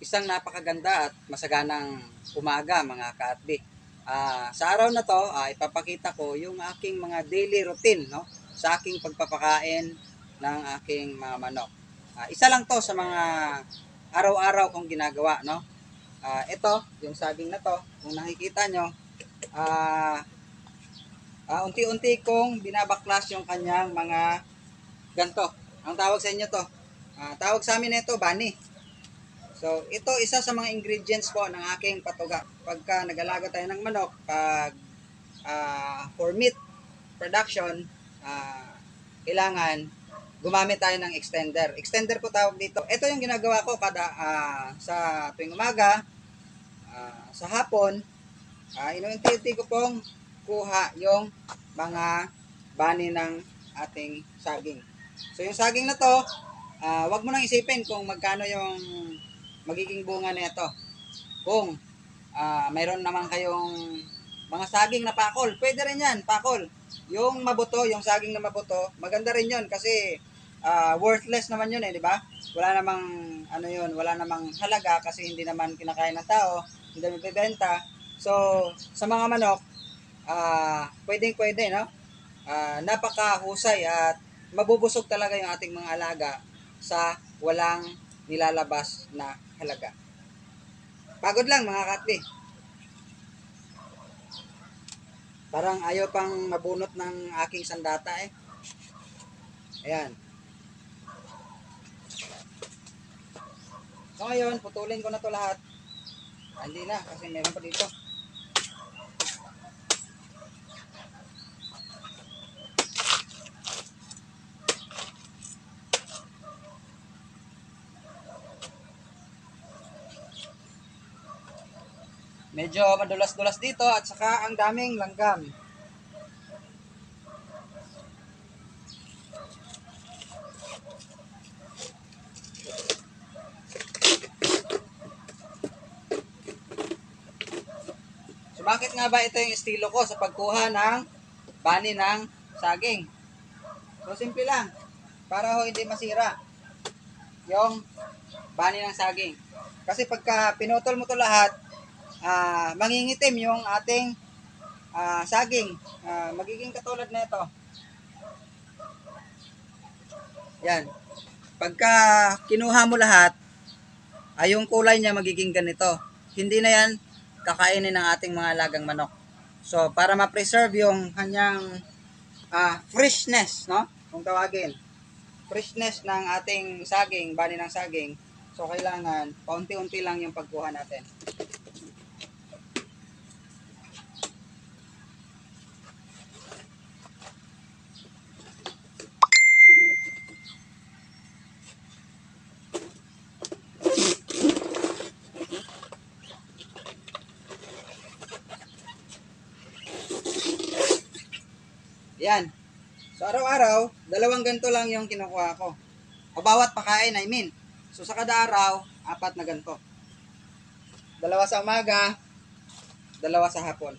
Isang napakaganda at masaganang umaga mga ka-atbi. Sa araw na to, ipapakita ko yung aking mga daily routine, no? Sa aking pagpapakain ng aking mga manok. Isa lang to sa mga araw-araw kong ginagawa, no? Ito, yung saging na to, kung nakikita nyo, unti-unti kong binabaklas yung kanyang mga ganto. Ang tawag sa inyo to, tawag sa amin ito, bani. So, ito isa sa mga ingredients po ng aking patuga. Pagka nag-alaga tayo ng manok, pag for meat production, kailangan gumamit tayo ng extender. Extender po tawag dito. Ito yung ginagawa ko kada sa tuwing umaga, sa hapon, inuunti-unti ko pong kuha yung mga bani ng ating saging. So, yung saging na to, wag mo nang isipin kung magkano yung magiging bunga nito. Kung mayroon naman kayong mga saging na pakol, pwede rin yan, pakol. Yung mabuto, yung saging na mabuto, maganda rin yun kasi worthless naman yun di ba? Wala namang ano yun, wala namang halaga kasi hindi naman kinakain ng tao, hindi naman bibenta. So, sa mga manok, pwedeng-pwede, no? Napakahusay at mabubusog talaga yung ating mga alaga sa walang nilalabas na halaga. Pagod lang mga katli. Parang ayaw pang mabunot ng aking sandata eh. Ayan. So ngayon, putulin ko na to lahat. Hindi na kasi meron pa dito. Medyo madulas-dulas dito at saka ang daming langgam. So bakit nga ba ito yung estilo ko sa pagkuha ng bani ng saging? So simple lang. Para ho hindi masira yung bani ng saging. Kasi pagka pinutol mo to lahat, mangingitim yung ating saging. Magiging katulad na ito. Yan. Pagka kinuha mo lahat, yung kulay niya magiging ganito. Hindi na yan kakainin ng ating mga alagang manok. So, para ma-preserve yung kanyang freshness, no? Kung tawagin. Freshness ng ating saging, bani ng saging. So, kailangan paunti-unti lang yung pagkuha natin. Yan. So, araw-araw, dalawang ganito lang yung kinukuha ko. O bawat pakain, I mean. So, sa kada araw, 4 na ganito. 2 sa umaga, 2 sa hapon.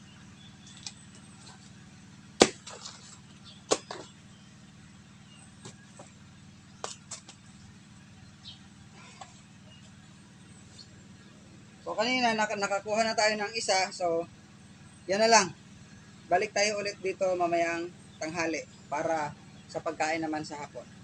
So, kanina, nakakuha na tayo ng isa. So, yan na lang. Balik tayo ulit dito mamayang tanghali para sa pagkain naman sa hapon.